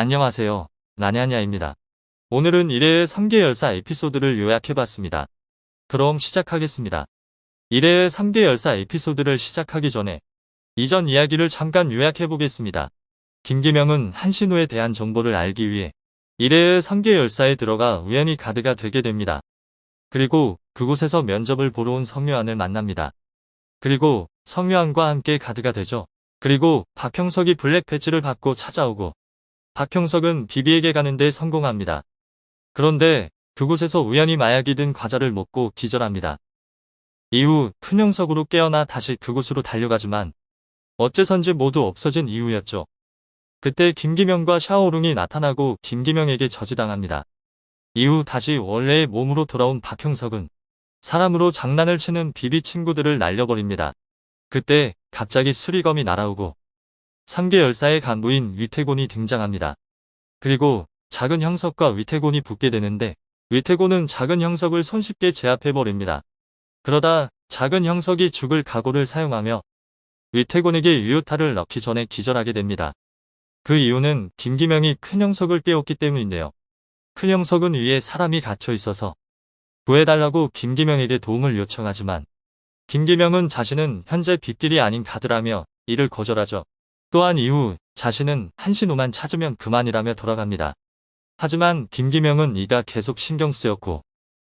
안녕하세요. 나냐냐입니다. 오늘은 1회의 3개 열사 에피소드를 요약해봤습니다. 그럼 시작하겠습니다. 1회의 3개 열사 에피소드를 시작하기 전에 이전 이야기를 잠깐 요약해보겠습니다. 김기명은 한신호에 대한 정보를 알기 위해 1회의 3개 열사에 들어가 우연히 가드가 되게 됩니다. 그리고 그곳에서 면접을 보러 온 성묘안을 만납니다. 그리고 성묘안과 함께 가드가 되죠. 그리고 박형석이 블랙 배지를 받고 찾아오고 박형석은 비비에게 가는데 성공합니다. 그런데 그곳에서 우연히 마약이 든 과자를 먹고 기절합니다. 이후 큰형석으로 깨어나 다시 그곳으로 달려가지만 어째선지 모두 없어진 이유였죠. 그때 김기명과 샤오룽이 나타나고 김기명에게 저지당합니다. 이후 다시 원래의 몸으로 돌아온 박형석은 사람으로 장난을 치는 비비 친구들을 날려버립니다. 그때 갑자기 수리검이 날아오고 3개 열사의 간부인 위태곤이 등장합니다. 그리고 작은 형석과 위태곤이 붙게 되는데 위태곤은 작은 형석을 손쉽게 제압해버립니다. 그러다 작은 형석이 죽을 각오를 사용하며 위태곤에게 유효타를 넣기 전에 기절하게 됩니다. 그 이유는 김기명이 큰 형석을 깨웠기 때문인데요. 큰 형석은 위에 사람이 갇혀 있어서 구해달라고 김기명에게 도움을 요청하지만 김기명은 자신은 현재 빗길이 아닌 가드라며 이를 거절하죠. 또한 이후 자신은 한신호만 찾으면 그만이라며 돌아갑니다. 하지만 김기명은 이가 계속 신경 쓰였고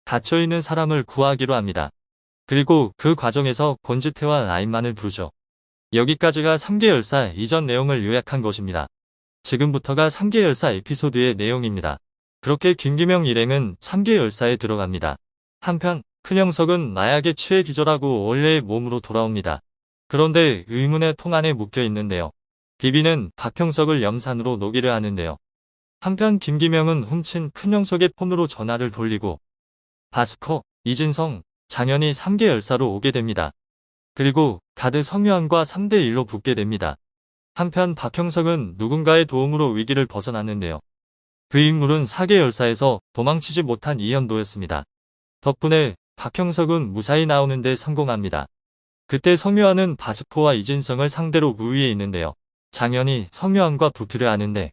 갇혀있는 사람을 구하기로 합니다. 그리고 그 과정에서 권지태와 라인만을 부르죠. 여기까지가 3개 열사 이전 내용을 요약한 것입니다. 지금부터가 3개 열사 에피소드의 내용입니다. 그렇게 김기명 일행은 3개 열사에 들어갑니다. 한편 큰형석은 마약에 취해 기절하고 원래의 몸으로 돌아옵니다. 그런데 의문의 통 안에 묶여 있는데요. 비비는 박형석을 염산으로 녹이려 하는데요. 한편 김기명은 훔친 큰형석의 폰으로 전화를 돌리고 바스코, 이진성, 장현이 3개 열사로 오게 됩니다. 그리고 가드 성유한과 3대1로 붙게 됩니다. 한편 박형석은 누군가의 도움으로 위기를 벗어났는데요. 그 인물은 4개 열사에서 도망치지 못한 이현도였습니다. 덕분에 박형석은 무사히 나오는데 성공합니다. 그때 성유한은 바스코와 이진성을 상대로 우위에 있는데요. 장현이 성유한과 붙으려 하는데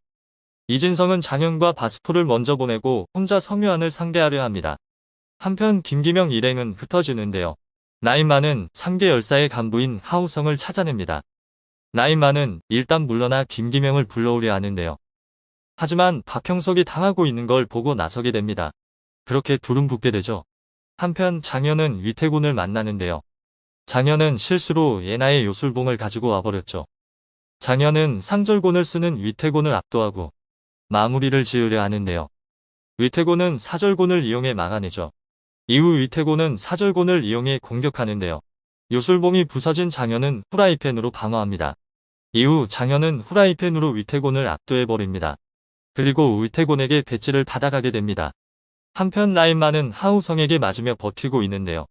이진성은 장현과 바스코를 먼저 보내고 혼자 성유한을 상대하려 합니다. 한편 김기명 일행은 흩어지는데요. 나인만은 3개 열사의 간부인 하우성을 찾아냅니다. 나인만은 일단 물러나 김기명을 불러오려 하는데요. 하지만 박형석이 당하고 있는 걸 보고 나서게 됩니다. 그렇게 둘은 붙게 되죠. 한편 장현은 위태곤을 만나는데요. 장현은 실수로 예나의 요술봉을 가지고 와버렸죠. 장현은 상절곤을 쓰는 위태곤을 압도하고 마무리를 지으려 하는데요. 위태곤은 사절곤을 이용해 막아내죠. 이후 위태곤은 사절곤을 이용해 공격하는데요. 요술봉이 부서진 장현은 후라이팬으로 방어합니다. 이후 장현은 후라이팬으로 위태곤을 압도해버립니다. 그리고 위태곤에게 배지를 받아가게 됩니다. 한편 라인만은 하우성에게 맞으며 버티고 있는데요.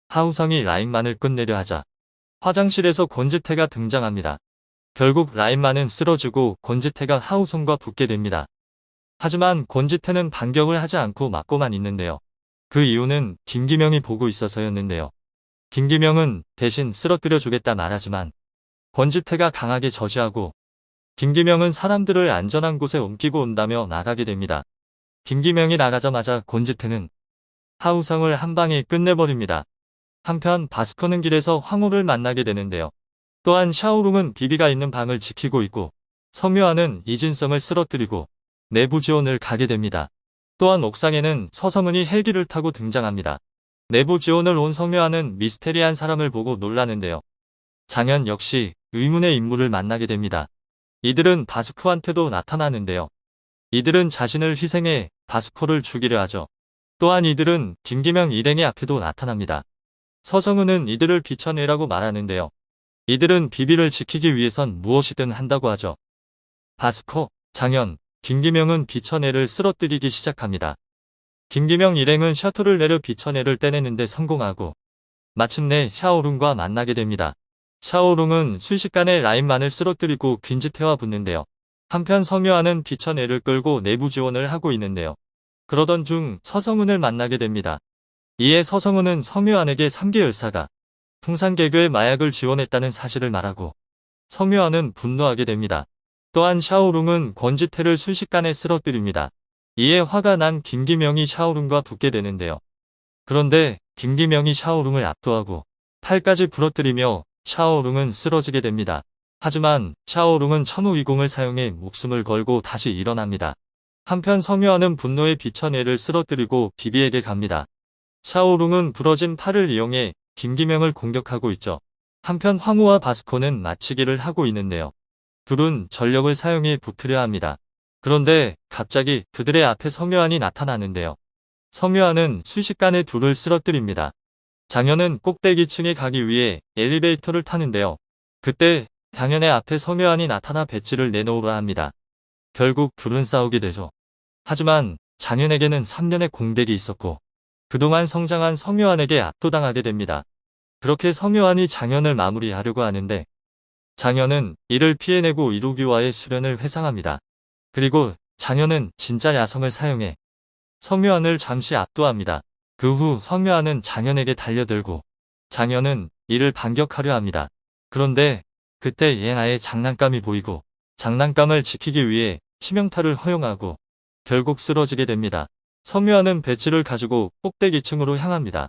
하우성이 라인만을 끝내려 하자 화장실에서 권지태가 등장합니다. 결국 라인만은 쓰러지고 권지태가 하우성과 붙게 됩니다. 하지만 권지태는 반격을 하지 않고 맞고만 있는데요. 그 이유는 김기명이 보고 있어서였는데요. 김기명은 대신 쓰러뜨려 주겠다 말하지만 권지태가 강하게 저지하고 김기명은 사람들을 안전한 곳에 옮기고 온다며 나가게 됩니다. 김기명이 나가자마자 권지태는 하우성을 한 방에 끝내버립니다. 한편 바스커는 길에서 황후를 만나게 되는데요. 또한 샤오룽은 비비가 있는 방을 지키고 있고 성묘한은 이진성을 쓰러뜨리고 내부 지원을 가게 됩니다. 또한 옥상에는 서성은이 헬기를 타고 등장합니다. 내부 지원을 온 성묘한은 미스테리한 사람을 보고 놀라는데요. 장현 역시 의문의 인물을 만나게 됩니다. 이들은 바스코한테도 나타나는데요. 이들은 자신을 희생해 바스코를 죽이려 하죠. 또한 이들은 김기명 일행의 앞에도 나타납니다. 서성은은 이들을 비춰내라고 말하는데요. 이들은 비비를 지키기 위해선 무엇이든 한다고 하죠. 바스코, 장현, 김기명은 비천애를 쓰러뜨리기 시작합니다. 김기명 일행은 셔틀을 내려 비천애를 떼내는데 성공하고 마침내 샤오룽과 만나게 됩니다. 샤오룽은 순식간에 라인만을 쓰러뜨리고 김지태와 붙는데요. 한편 성묘한은 비천애를 끌고 내부 지원을 하고 있는데요. 그러던 중 서성은을 만나게 됩니다. 이에 서성은은 성묘한에게 3개 열사가 풍산개교에 마약을 지원했다는 사실을 말하고 성묘한은 분노하게 됩니다. 또한 샤오룽은 권지태를 순식간에 쓰러뜨립니다. 이에 화가 난 김기명이 샤오룽과 붙게 되는데요. 그런데 김기명이 샤오룽을 압도하고 팔까지 부러뜨리며 샤오룽은 쓰러지게 됩니다. 하지만 샤오룽은 천우위공을 사용해 목숨을 걸고 다시 일어납니다. 한편 성유아는 분노에 비쳐 뇌를 쓰러뜨리고 비비에게 갑니다. 샤오룽은 부러진 팔을 이용해 김기명을 공격하고 있죠. 한편 황후와 바스코는 맞추기를 하고 있는데요. 둘은 전력을 사용해 붙으려 합니다. 그런데 갑자기 그들의 앞에 성유한이 나타나는데요. 성유한은 순식간에 둘을 쓰러뜨립니다. 장현은 꼭대기층에 가기 위해 엘리베이터를 타는데요. 그때 장현의 앞에 성유한이 나타나 배지를 내놓으라 합니다. 결국 둘은 싸우게 되죠. 하지만 장현에게는 3년의 공백이 있었고 그동안 성장한 성유한에게 압도당하게 됩니다. 그렇게 성유한이 장현을 마무리하려고 하는데 장현은 이를 피해내고 이루기와의 수련을 회상합니다. 그리고 장현은 진짜 야성을 사용해 성유한을 잠시 압도합니다. 그 후 성유한은 장현에게 달려들고 장현은 이를 반격하려 합니다. 그런데 그때 예나의 장난감이 보이고 장난감을 지키기 위해 치명타를 허용하고 결국 쓰러지게 됩니다. 성유한은 배지를 가지고 꼭대기층으로 향합니다.